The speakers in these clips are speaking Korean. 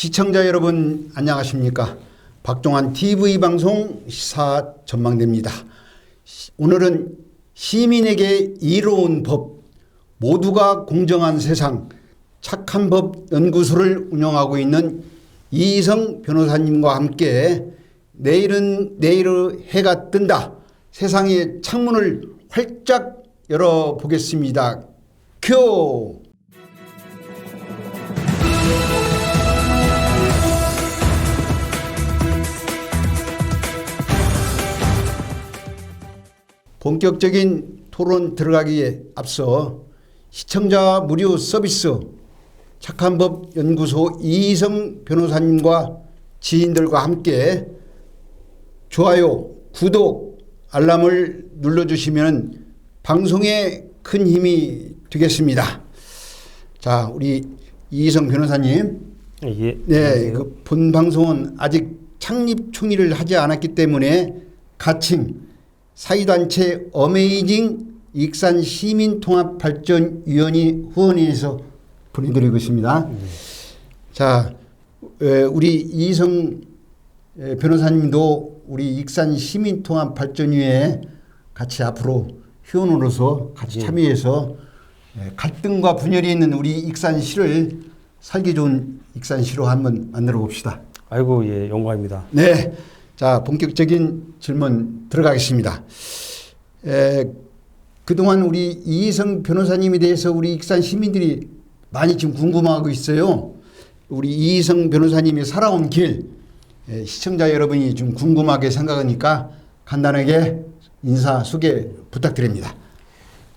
시청자 여러분 안녕하십니까? 박종환 TV 방송 시사 전망대입니다. 오늘은 시민에게 이로운 법, 모두가 공정한 세상, 착한 법 연구소를 운영하고 있는 이희성 변호사님과 함께 내일은 내일의 해가 뜬다. 세상의 창문을 활짝 열어보겠습니다. 큐! 본격적인 토론 들어가기에 앞서 시청자 무료 서비스 착한법 연구소 이희성 변호사님과 지인들과 함께 좋아요, 구독, 알람을 눌러주시면 방송에 큰 힘이 되겠습니다. 자, 우리 이희성 변호사님. 예. 네, 그 본 방송은 아직 창립 총의를 하지 않았기 때문에 가칭 사회단체 어메이징 익산 시민통합발전위원회 후원회에서 보내드리고 있습니다. 자, 우리 이희성 변호사님도 우리 익산 시민통합발전위에 같이 앞으로 회원으로서 같이 참여해서 갈등과 분열이 있는 우리 익산시를 살기 좋은 익산시로 한번 만들어 봅시다. 아이고, 예, 영광입니다. 네. 자, 본격적인 질문 들어가겠습니다. 그동안 우리 이희성 변호사님에 대해서 우리 익산 시민들이 많이 지금 궁금해하고 있어요. 우리 이희성 변호사님이 살아온 길, 시청자 여러분이 좀 궁금하게 생각하니까 간단하게 인사 소개 부탁드립니다.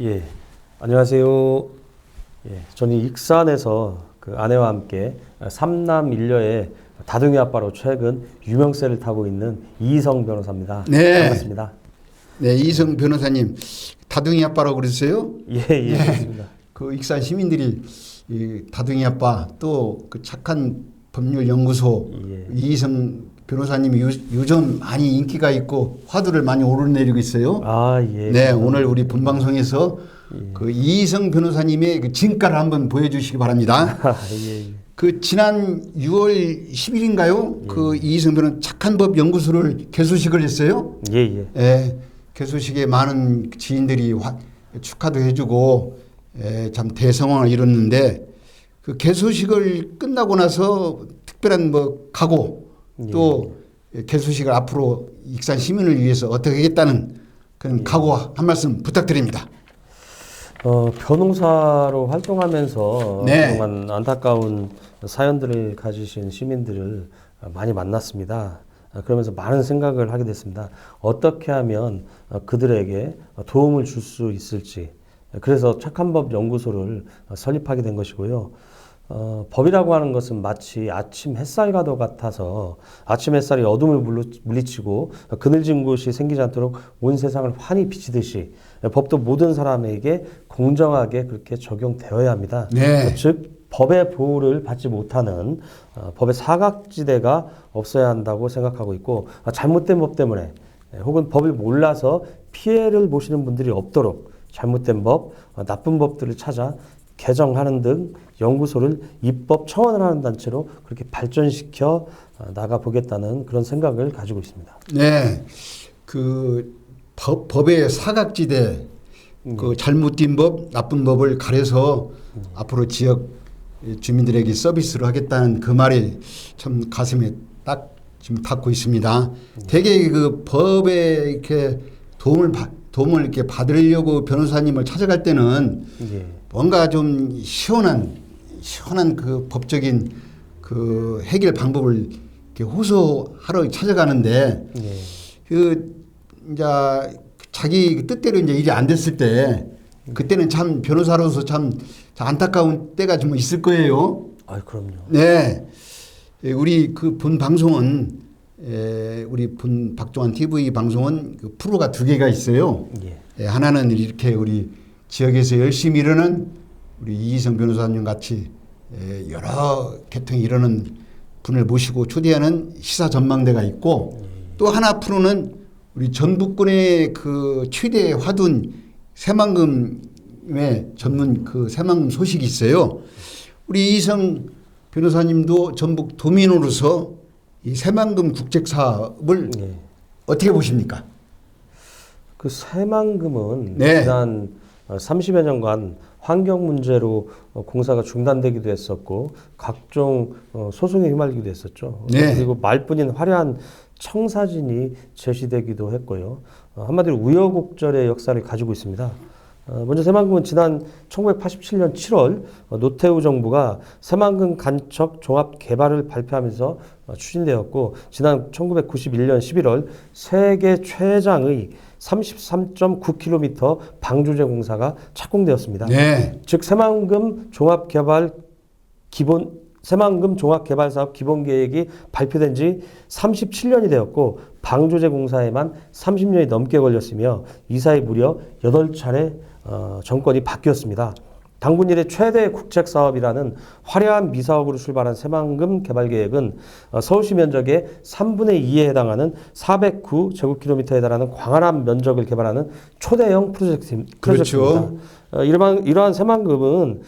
예, 안녕하세요. 예, 저는 익산에서 그 아내와 함께 삼남 일녀의 다둥이 아빠로 최근 유명세를 타고 있는 이희성 변호사입니다. 네. 반갑습니다. 네, 이희성 변호사님 다둥이 아빠라고 그랬어요? 예, 예, 네. 그렇습니다. 그 익산 시민들이 이 다둥이 아빠 또 그 착한 법률 연구소 예. 이희성 변호사님이 요즘 많이 인기가 있고 화두를 많이 오르내리고 있어요. 아, 예. 네, 오늘 우리 본 방송에서 그 이희성 변호사님의 그 진가를 한번 보여주시기 바랍니다. 예, 예. 그 지난 6월 10일인가요? 그 이희성 변호사 착한 법 연구소를 개소식을 했어요. 예, 예. 예, 개소식에 많은 지인들이 축하도 해주고 참 대성황을 이뤘는데 그 개소식을 끝나고 나서 특별한 뭐 각오 또 개소식을 앞으로 익산 시민을 위해서 어떻게 하겠다는 그런 각오 한 말씀 부탁드립니다. 변호사로 활동하면서 네. 그동안 안타까운 사연들을 가지신 시민들을 많이 만났습니다. 그러면서 많은 생각을 하게 됐습니다. 어떻게 하면 그들에게 도움을 줄 수 있을지. 그래서 착한 법 연구소를 설립하게 된 것이고요. 법이라고 하는 것은 마치 아침 햇살과도 같아서 아침 햇살이 어둠을 물리치고 그늘진 곳이 생기지 않도록 온 세상을 환히 비치듯이 법도 모든 사람에게 공정하게 그렇게 적용되어야 합니다. 네. 즉 법의 보호를 받지 못하는 법의 사각지대가 없어야 한다고 생각하고 있고 잘못된 법 때문에 혹은 법을 몰라서 피해를 보시는 분들이 없도록 잘못된 법, 나쁜 법들을 찾아 개정하는 등 연구소를 입법 청원을 하는 단체로 그렇게 발전시켜 나가보겠다는 그런 생각을 가지고 있습니다. 네, 그 법의 사각지대, 그 잘못된 법, 나쁜 법을 가려서 앞으로 지역 주민들에게 서비스를 하겠다는 그 말이 참 가슴에 딱 지금 닿고 있습니다. 되게 그 법에 이렇게 도움을 이렇게 받으려고 변호사님을 찾아갈 때는 예. 뭔가 좀 시원한 그 법적인 그 해결 방법을 이렇게 호소하러 찾아가는데 예. 그 이제 자기 뜻대로 이제 일이 안 됐을 때 그때는 참 변호사로서 참 안타까운 때가 좀 있을 거예요. 아, 그럼요. 네, 우리 그 본 방송은 우리 본 박종환 TV 방송은 그 프로가 2개가 있어요. 예. 하나는 이렇게 우리 지역에서 열심히 일하는 우리 이희성 변호사님 같이 여러 계통이 이러는 분을 모시고 초대하는 시사 전망대가 있고 또 하나 프로는 우리 전북권의 그 최대 화둔 새만금의 전문 그 새만금 소식이 있어요. 우리 이희성 변호사님도 전북 도민으로서 이 새만금 국책 사업을 예. 어떻게 보십니까? 그 새만금은 네. 지난 30여 년간 환경 문제로 공사가 중단되기도 했었고 각종 소송에 휘말리기도 했었죠. 네. 그리고 말뿐인 화려한 청사진이 제시되기도 했고요. 한마디로 우여곡절의 역사를 가지고 있습니다. 먼저 새만금은 지난 1987년 7월 노태우 정부가 새만금 간척 종합 개발을 발표하면서 추진되었고 지난 1991년 11월 세계 최장의 33.9km 방조제 공사가 착공되었습니다. 네. 즉 새만금 종합개발사업 기본계획이 발표된 지 37년이 되었고 방조제 공사에만 30년이 넘게 걸렸으며 이 사이 무려 8차례 정권이 바뀌었습니다. 당군 이래 최대 국책사업이라는 화려한 미사업으로 출발한 새만금 개발계획은 서울시 면적의 3분의 2에 해당하는 409제곱킬로미터에 달하는 광활한 면적을 개발하는 초대형 프로젝트입니다. 그렇죠. 이러한 새만금은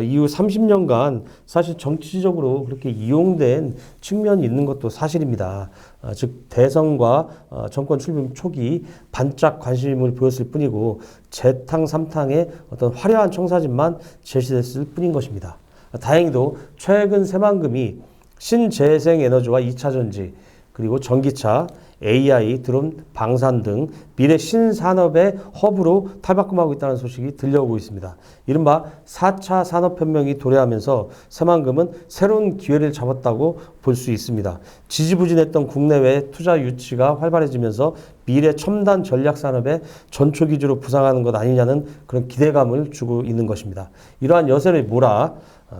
이후 30년간 사실 정치적으로 그렇게 이용된 측면이 있는 것도 사실입니다. 즉 대선과 정권 출범 초기 반짝 관심을 보였을 뿐이고 재탕 삼탕의 어떤 화려한 청사진만 제시됐을 뿐인 것입니다. 다행히도 최근 새만금이 신재생에너지와 2차 전지 그리고 전기차, AI, 드론, 방산 등 미래 신산업의 허브로 탈바꿈하고 있다는 소식이 들려오고 있습니다. 이른바 4차 산업혁명이 도래하면서 새만금은 새로운 기회를 잡았다고 볼 수 있습니다. 지지부진했던 국내외 투자 유치가 활발해지면서 미래 첨단 전략산업의 전초기지로 부상하는 것 아니냐는 그런 기대감을 주고 있는 것입니다. 이러한 여세를 몰아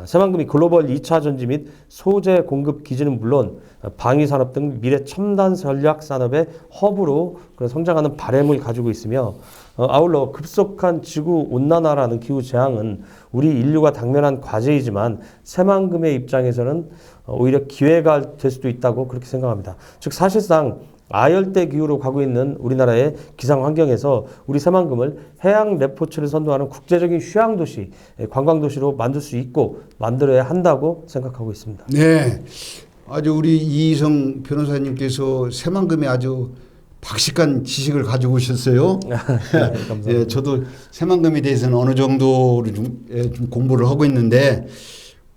새만금이 글로벌 2차 전지 및 소재 공급 기지는 물론 방위산업 등 미래 첨단 전략 산업의 허브로 성장하는 바람을 가지고 있으며 아울러 급속한 지구 온난화라는 기후 재앙은 우리 인류가 당면한 과제이지만 새만금의 입장에서는 오히려 기회가 될 수도 있다고 그렇게 생각합니다. 즉 사실상 아열대 기후로 가고 있는 우리나라의 기상 환경에서 우리 새만금을 해양 레포츠를 선도하는 국제적인 휴양도시, 관광도시로 만들 수 있고 만들어야 한다고 생각하고 있습니다. 네. 아주 우리 이희성 변호사님께서 새만금에 아주 박식한 지식을 가지고 오셨어요. 네, 감사합니다. 예, 저도 새만금에 대해서는 어느 정도로 좀 공부를 하고 있는데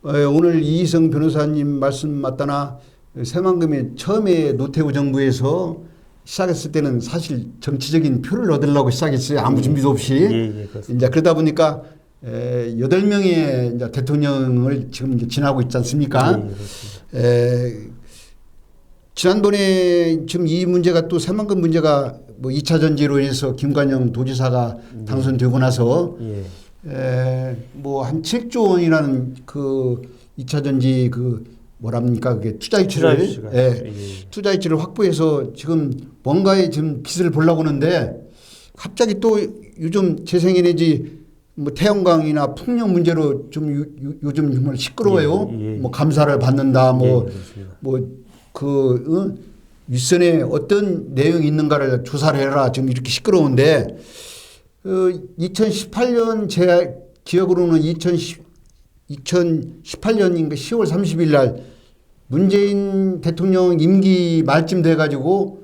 오늘 이희성 변호사님 말씀 맞다나 새만금이 처음에 노태우 정부에서 시작했을 때는 사실 정치적인 표를 얻으려고 시작했어요. 아무 준비도 없이. 이제 그러다 보니까 8명의 이제 대통령을 지금 이제 지나고 있지 않습니까? 지난번에 지금 이 문제가 또 새만금 문제가 뭐 2차 전지로 인해서 김관영 도지사가 당선되고 나서 뭐 한 7조 원이라는 그 2차 전지 그 뭐랍니까 그게 투자 유치를 확보해서 지금 뭔가에 지금 기술을 보려고 하는데 갑자기 또 요즘 재생에너지 뭐 태양광이나 풍력 문제로 좀 요즘 정말 시끄러워요. 뭐 감사를 받는다 윗선에 어떤 내용이 있는가를 조사를 해라 지금 이렇게 시끄러운데 2018년 제 기억으로는 2018년인가 10월 30일 날 문재인 대통령 임기 말쯤 돼가지고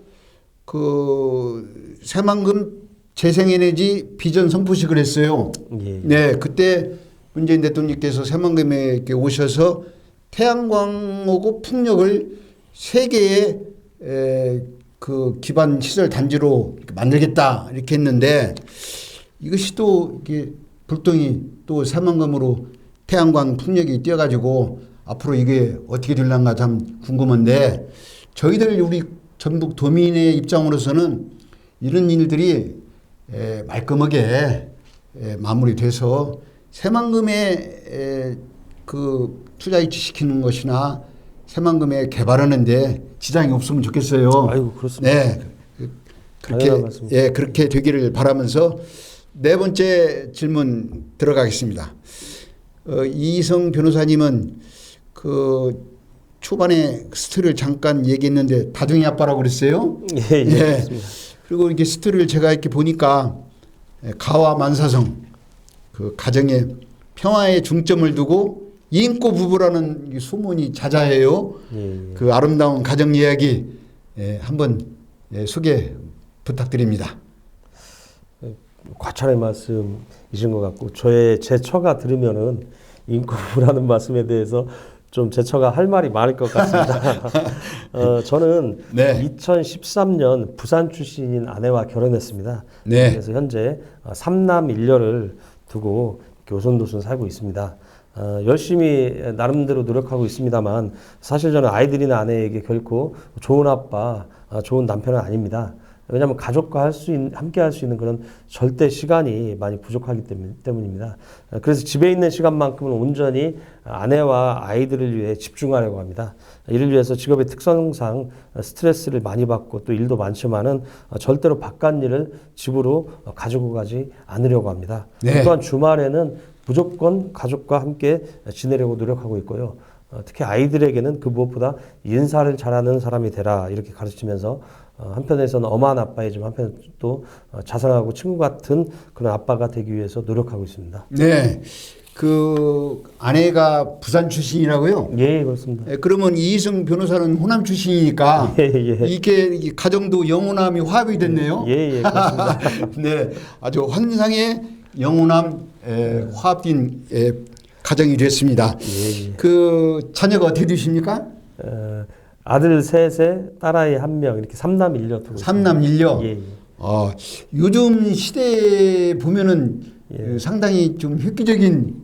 그 새만금 재생에너지 비전 선포식을 했어요. 네, 그때 문재인 대통령께서 새만금에 이렇게 오셔서 태양광하고 풍력을 세계의 그 기반 시설 단지로 만들겠다 이렇게 했는데 이것이 또 이게 불똥이 또 새만금으로 태양광 풍력이 뛰어가지고 앞으로 이게 어떻게 될란가 참 궁금한데 저희들 우리 전북 도민의 입장으로서는 이런 일들이 말끔하게 마무리돼서 새만금에 그 투자 유치시키는 것이나 새만금에 개발하는데 지장이 없으면 좋겠어요. 아이고 그렇습니다. 네, 그렇게 되기를 바라면서 네 번째 질문 들어가겠습니다. 이희성 변호사님은 그 초반에 스토리를 잠깐 얘기했는데 다둥이 아빠라고 그랬어요. 그렇습니다. 그리고 이렇게 스토리를 제가 이렇게 보니까 가와 만사성 그 가정의 평화에 중점을 두고 인꼬 부부라는 이 소문이 자자해요. 예, 예. 그 아름다운 가정 이야기 한번 소개 부탁드립니다. 과찬의 말씀이신 것 같고 제 처가 들으면은 인권부라는 말씀에 대해서 좀 제 처가 할 말이 많을 것 같습니다. 저는 네. 2013년 부산 출신인 아내와 결혼했습니다. 네. 그래서 현재 3남 1녀를 두고 오손도손 살고 있습니다. 열심히 나름대로 노력하고 있습니다만 사실 저는 아이들이나 아내에게 결코 좋은 아빠, 좋은 남편은 아닙니다. 왜냐하면 가족과 함께 할 수 있는 그런 절대 시간이 많이 부족하기 때문입니다. 그래서 집에 있는 시간만큼은 온전히 아내와 아이들을 위해 집중하려고 합니다. 이를 위해서 직업의 특성상 스트레스를 많이 받고 또 일도 많지만은 절대로 바깥 일을 집으로 가지고 가지 않으려고 합니다. 네. 또한 주말에는 무조건 가족과 함께 지내려고 노력하고 있고요. 특히 아이들에게는 그 무엇보다 인사를 잘하는 사람이 되라 이렇게 가르치면서 한편에서는 엄한 아빠이지만 한편 또 자상하고 친구 같은 그런 아빠가 되기 위해서 노력하고 있습니다. 네. 그 아내가 부산 출신이라고요? 예, 그렇습니다. 그러면 이희성 변호사는 호남 출신이니까 예, 예. 이게 가정도 영호남이 화합이 됐네요. 예, 예, 그렇습니다. 네. 아주 환상의 영호남 화합된 가정이 됐습니다. 예, 예. 그 자녀가 어떻게 되십니까? 아들 셋에 딸아이 1명 이렇게 3남 1녀 두고 삼남 일녀. 예, 예. 요즘 시대에 보면은 예. 상당히 좀 획기적인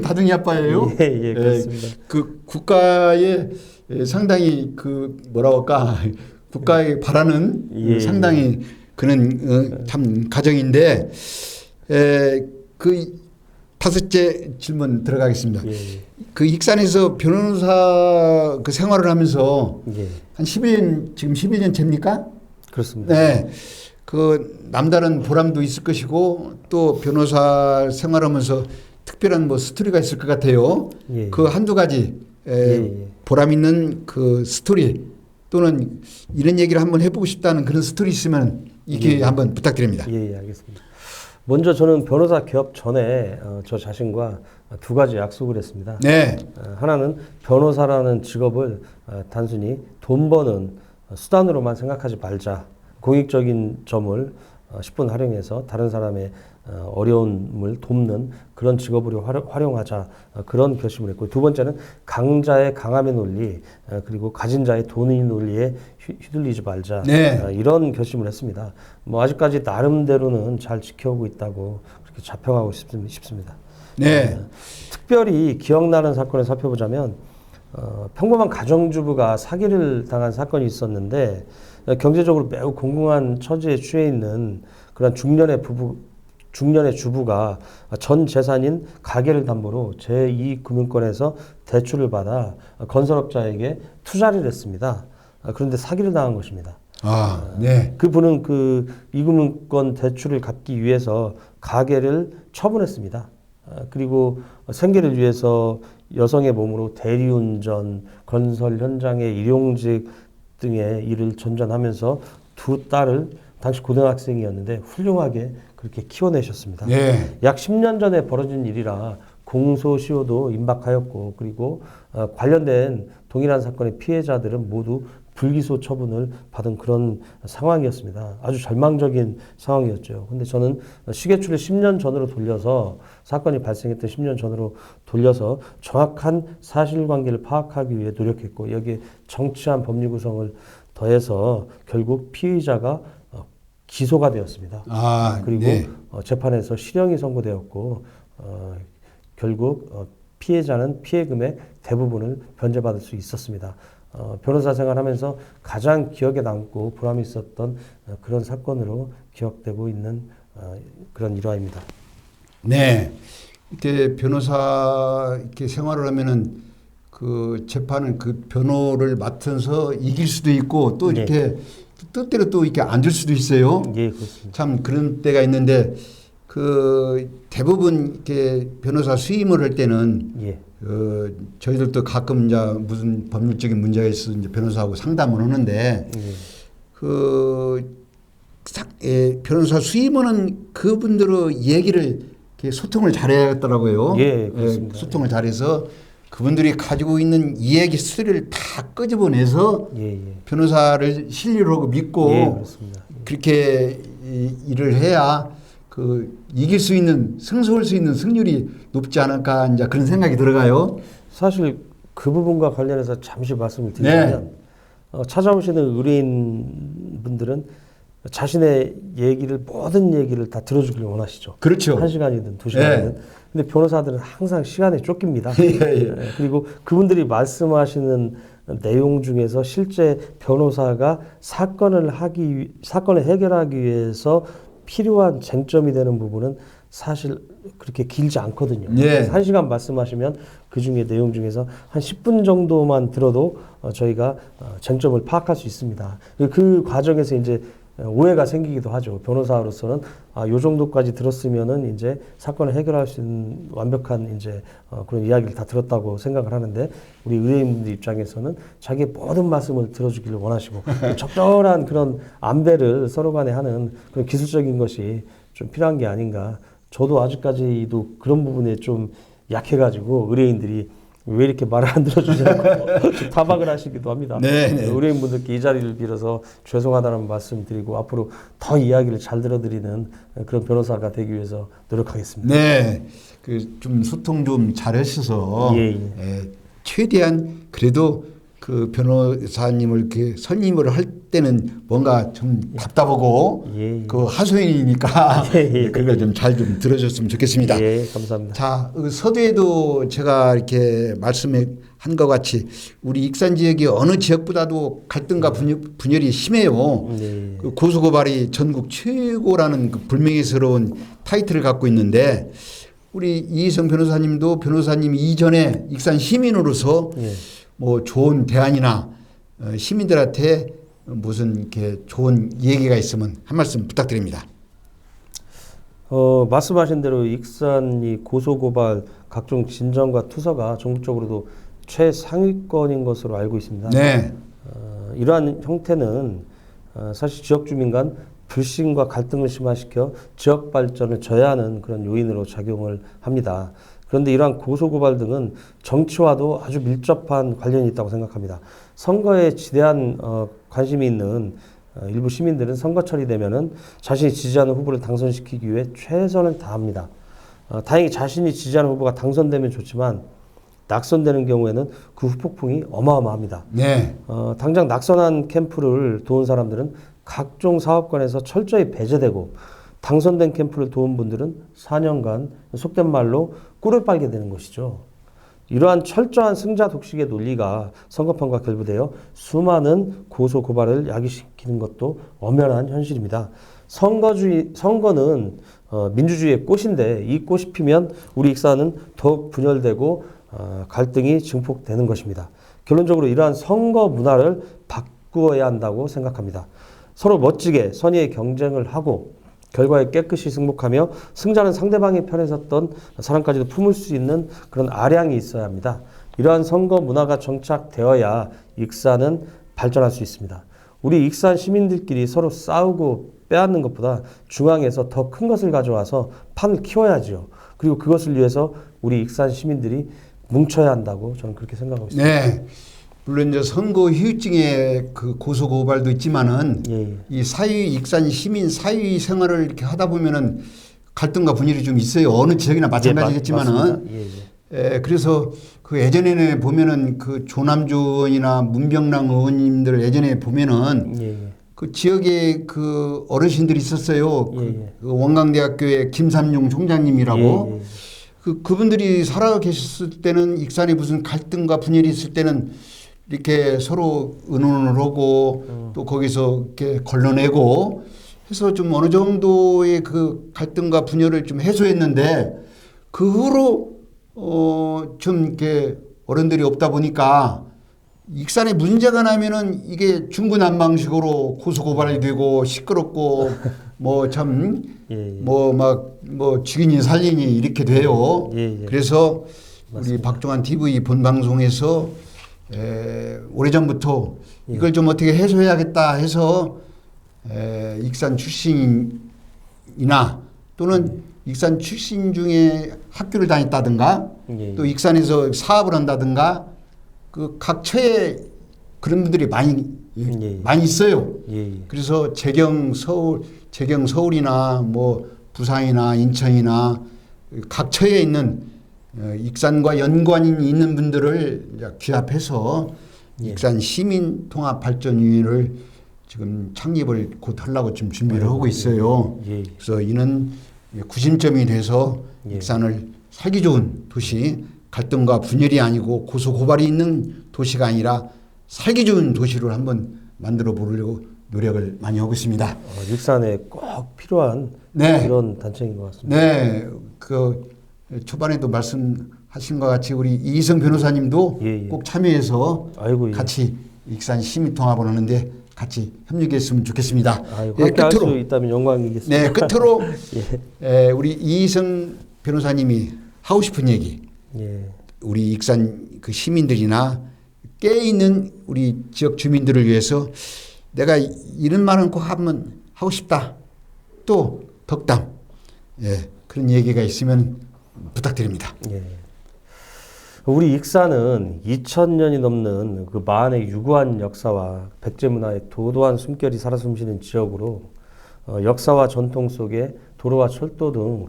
다둥이 아빠예요. 예, 예, 그렇습니다. 그 국가에 상당히 그 뭐라고 할까 국가에 바라는 예, 상당히 그런 참 가정인데 그 다섯째 질문 들어가겠습니다. 예, 예. 그 익산에서 변호사 그 생활을 하면서 예, 한 11년 지금 11년 차입니까? 그렇습니다. 네. 그 남다른 보람도 있을 것이고 또 변호사 생활하면서 특별한 뭐 스토리가 있을 것 같아요. 예, 그 한두 가지 예. 보람 있는 그 스토리 또는 이런 얘기를 한번 해보고 싶다는 그런 스토리 있으면 이 기회에 한번 부탁드립니다. 예, 예, 알겠습니다. 먼저 저는 변호사 개업 전에 저 자신과 두 가지 약속을 했습니다. 네. 하나는 변호사라는 직업을 단순히 돈 버는 수단으로만 생각하지 말자. 공익적인 점을 10분 활용해서 다른 사람의 어려움을 돕는 그런 직업으로 활용하자. 그런 결심을 했고, 두 번째는 강자의 강함의 논리, 그리고 가진 자의 돈의 논리에 휘둘리지 말자. 네. 이런 결심을 했습니다. 뭐 아직까지 나름대로는 잘 지켜오고 있다고 그렇게 자평하고 싶습니다. 네. 특별히 기억나는 사건을 살펴보자면 평범한 가정주부가 사기를 당한 사건이 있었는데 경제적으로 매우 공공한 처지에 처해 있는 그런 중년의 주부가 전 재산인 가게를 담보로 제2금융권에서 대출을 받아 건설업자에게 투자를 했습니다. 그런데 사기를 당한 것입니다. 네. 그분은 그 이금융권 대출을 갚기 위해서 가게를 처분했습니다. 그리고 생계를 위해서 여성의 몸으로 대리운전, 건설 현장의 일용직 등의 일을 전전하면서 두 딸을 당시 고등학생이었는데 훌륭하게 그렇게 키워내셨습니다. 네. 약 10년 전에 벌어진 일이라 공소시효도 임박하였고 그리고 관련된 동일한 사건의 피해자들은 모두 불기소 처분을 받은 그런 상황이었습니다. 아주 절망적인 상황이었죠. 근데 저는 시계추를 10년 전으로 돌려서 사건이 발생했던 10년 전으로 돌려서 정확한 사실관계를 파악하기 위해 노력했고 여기에 정치한 법리 구성을 더해서 결국 피의자가 기소가 되었습니다. 그리고 네. 재판에서 실형이 선고되었고 결국 피해자는 피해 금액 대부분을 변제받을 수 있었습니다. 변호사 생활하면서 가장 기억에 남고 보람이 있었던 그런 사건으로 기억되고 있는 그런 일화입니다. 네. 이렇게 변호사 이렇게 생활을 하면은 그 재판은 그 변호를 맡아서 이길 수도 있고 또 이렇게 뜻대로 또 이렇게 안 줄 수도 있어요. 예, 그렇습니다. 참 그런 때가 있는데 그 대부분 이렇게 변호사 수임을 할 때는 저희들도 가끔 이제 무슨 법률적인 문제가 있어서 이제 변호사하고 상담을 하는데 변호사 수임원은 그분들의 얘기를 소통을 잘해야겠더라고요. 예, 그렇습니다. 소통을 잘해서 그분들이 가지고 있는 이야기 스토리를 다 끄집어내서 예, 예. 변호사를 신뢰로 믿고 예, 그렇습니다. 그렇게 일을 해야 이길 수 있는 승소할 수 있는 승률이 높지 않을까 이제 그런 생각이 들어가요. 사실 그 부분과 관련해서 잠시 말씀을 드리면 찾아오시는 의뢰인 분들은 자신의 모든 얘기를 다 들어주길 원하시죠. 그렇죠. 1시간이든 2시간이든. 근데 변호사들은 항상 시간에 쫓깁니다. 그리고 그분들이 말씀하시는 내용 중에서 실제 변호사가 사건을 해결하기 위해서 필요한 쟁점이 되는 부분은 사실 그렇게 길지 않거든요. 예. 1시간 말씀하시면 그 중에 내용 중에서 한 10분 정도만 들어도 저희가 쟁점을 파악할 수 있습니다. 그 과정에서 이제 오해가 생기기도 하죠. 변호사로서는 요 정도까지 들었으면은 이제 사건을 해결할 수 있는 완벽한 이제 그런 이야기를 다 들었다고 생각을 하는데 우리 의뢰인분들 입장에서는 자기의 모든 말씀을 들어주기를 원하시고 적절한 그런 안배를 서로 간에 하는 그런 기술적인 것이 좀 필요한 게 아닌가. 저도 아직까지도 그런 부분에 좀 약해가지고 의뢰인들이 왜 이렇게 말을 안 들어주냐고 타박을 하시기도 합니다. 네. 의뢰인분들께 이 자리를 빌어서 죄송하다는 말씀 드리고 앞으로 더 이야기를 잘 들어드리는 그런 변호사가 되기 위해서 노력하겠습니다. 네, 좀 소통 좀 잘하셔서 최대한 그래도 그 변호사님을 이렇게 선임을 할 때는 뭔가 좀 답답하고 그 하소연이니까 그걸 좀 잘 좀 들어줬으면 좋겠습니다. 예, 감사합니다. 자, 서두에도 제가 이렇게 말씀한 것 같이 우리 익산 지역이 어느 지역보다도 갈등과 분열이 심해요. 그 고소고발이 전국 최고라는 그 불명예스러운 타이틀을 갖고 있는데 우리 이희성 변호사님도 변호사님 이전에 익산 시민으로서 뭐 좋은 대안이나 시민들한테 무슨 이렇게 좋은 얘기가 있으면 한 말씀 부탁드립니다. 말씀하신 대로 익산이 고소고발 각종 진정과 투서가 전국적으로도 최상위권인 것으로 알고 있습니다. 네. 이러한 형태는 사실 지역 주민 간 불신과 갈등을 심화시켜 지역 발전을 저해하는 그런 요인으로 작용을 합니다. 그런데 이러한 고소고발 등은 정치와도 아주 밀접한 관련이 있다고 생각합니다. 선거에 지대한 관심이 있는 일부 시민들은 선거철이 되면은 자신이 지지하는 후보를 당선시키기 위해 최선을 다합니다. 다행히 자신이 지지하는 후보가 당선되면 좋지만 낙선되는 경우에는 그 후폭풍이 어마어마합니다. 네. 당장 낙선한 캠프를 도운 사람들은 각종 사업권에서 철저히 배제되고 당선된 캠프를 도운 분들은 4년간 속된 말로 꿀을 빨게 되는 것이죠. 이러한 철저한 승자 독식의 논리가 선거판과 결부되어 수많은 고소 고발을 야기시키는 것도 엄연한 현실입니다. 선거는 민주주의의 꽃인데 이 꽃이 피면 우리 익산은 더욱 분열되고 갈등이 증폭되는 것입니다. 결론적으로 이러한 선거 문화를 바꾸어야 한다고 생각합니다. 서로 멋지게 선의의 경쟁을 하고 결과에 깨끗이 승복하며 승자는 상대방의 편에 섰던 사람까지도 품을 수 있는 그런 아량이 있어야 합니다. 이러한 선거 문화가 정착되어야 익산은 발전할 수 있습니다. 우리 익산 시민들끼리 서로 싸우고 빼앗는 것보다 중앙에서 더 큰 것을 가져와서 판을 키워야죠. 그리고 그것을 위해서 우리 익산 시민들이 뭉쳐야 한다고 저는 그렇게 생각하고 있습니다. 네. 물론 이제 선거 후유증의 그 고소 고발도 있지만은 이 사회 익산 시민 사회 생활을 이렇게 하다 보면은 갈등과 분열이 좀 있어요. 어느 지역이나 마찬가지겠지만은. 그래서 그 예전에는 보면은 그 조남조원이나 문병랑 의원님들 예전에 보면은 그 지역에 그 어르신들이 있었어요. 그 원광대학교의 김삼용 총장님이라고. 그분들이 살아 계셨을 때는 익산에 무슨 갈등과 분열이 있을 때는 이렇게 서로 의논을 하고 또 거기서 이렇게 걸러내고 해서 좀 어느 정도의 그 갈등과 분열을 좀 해소했는데 그 후로 좀 이렇게 어른들이 없다 보니까 익산에 문제가 나면은 이게 중구난방식으로 고소고발이 되고 시끄럽고 뭐 참 뭐 막 뭐 죽이니 살리니 이렇게 돼요. 그래서 우리 박종환 TV 본방송에서 오래전부터 이걸 좀 어떻게 해소해야겠다 해서 익산 출신이나 또는 익산 출신 중에 학교를 다녔다든가 예. 또 익산에서 사업을 한다든가 그 각 처에 그런 분들이 많이 예. 많이 있어요. 예. 그래서 재경 서울이나 뭐 부산이나 인천이나 각 처에 있는 익산과 연관이 있는 분들을 이제 귀합해서 예. 익산 시민통합발전위원회를 지금 창립을 곧 하려고 지금 준비를 하고 있어요. 예. 그래서 이는 구심점이 돼서 예. 익산을 살기 좋은 도시, 갈등과 분열이 아니고 고소 고발이 있는 도시가 아니라 살기 좋은 도시를 한번 만들어 보려고 노력을 많이 하고 있습니다. 익산에 꼭 필요한 네. 그런 단체인 것 같습니다. 네, 그 초반에도 말씀하신 것 같이 우리 이희성 변호사님도 예, 예. 꼭 참여해서 아이고, 예. 같이 익산 시민통합을 하는데 같이 협력했으면 좋겠습니다. 아이고, 예, 함께 할 수 있다면 영광이겠습니다. 네, 끝으로 예. 우리 이희성 변호사님이 하고 싶은 얘기, 예. 우리 익산 그 시민들이나 깨있는 우리 지역 주민들을 위해서 내가 이런 말은 꼭 한번 하고 싶다. 또 덕담, 예, 그런 얘기가 있으면 부탁드립니다. 예. 우리 익산은 2000년이 넘는 그 마흔의 유구한 역사와 백제 문화의 도도한 숨결이 살아 숨쉬는 지역으로 역사와 전통 속에 도로와 철도 등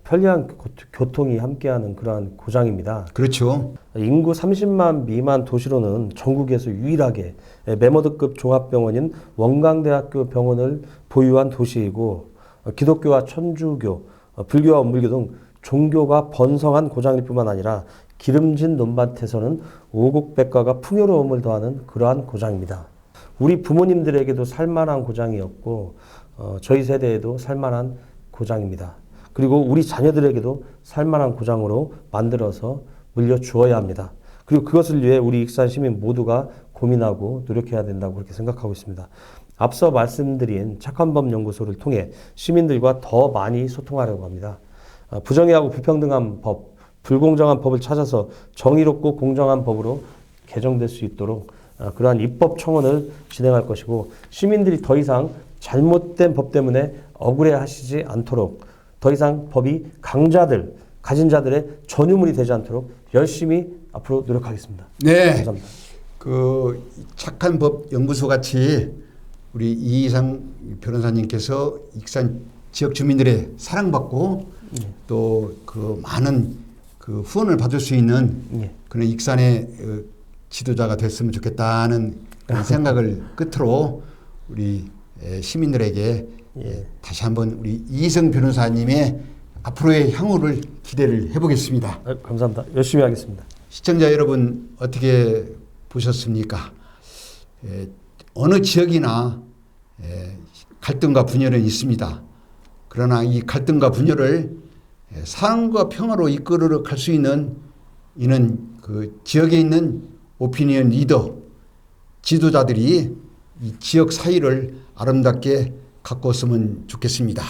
편리한 교통이 함께하는 그러한 고장입니다. 그렇죠. 인구 30만 미만 도시로는 전국에서 유일하게 메모드급 종합병원인 원광대학교 병원을 보유한 도시이고 기독교와 천주교, 불교와 원불교 등 종교가 번성한 고장일 뿐만 아니라 기름진 논밭에서는 오곡백과가 풍요로움을 더하는 그러한 고장입니다. 우리 부모님들에게도 살만한 고장이었고 저희 세대에도 살만한 고장입니다. 그리고 우리 자녀들에게도 살만한 고장으로 만들어서 물려주어야 합니다. 그리고 그것을 위해 우리 익산 시민 모두가 고민하고 노력해야 된다고 그렇게 생각하고 있습니다. 앞서 말씀드린 착한법 연구소를 통해 시민들과 더 많이 소통하려고 합니다. 부정의하고 불평등한 법, 불공정한 법을 찾아서 정의롭고 공정한 법으로 개정될 수 있도록 그러한 입법 청원을 진행할 것이고 시민들이 더 이상 잘못된 법 때문에 억울해하시지 않도록 더 이상 법이 강자들, 가진 자들의 전유물이 되지 않도록 열심히 앞으로 노력하겠습니다. 네. 감사합니다. 그 착한 법 연구소 같이 우리 이희상 변호사님께서 익산 지역 주민들의 사랑받고 또 그 많은 그 후원을 받을 수 있는 그런 익산의 지도자가 됐으면 좋겠다는 그런 생각을 끝으로 우리 시민들에게 다시 한번 우리 이희성 변호사님의 앞으로의 향후를 기대를 해보겠습니다. 감사합니다. 열심히 하겠습니다. 시청자 여러분 어떻게 보셨습니까? 어느 지역이나 갈등과 분열은 있습니다. 그러나 이 갈등과 분열을 사랑과 평화로 이끌어 갈 수 있는 이는 그 지역에 있는 오피니언 리더, 지도자들이 이 지역 사회를 아름답게 가꿨으면 좋겠습니다.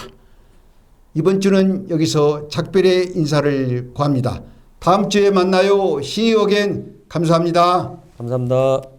이번 주는 여기서 작별의 인사를 구합니다. 다음 주에 만나요. See you again. 감사합니다. 감사합니다.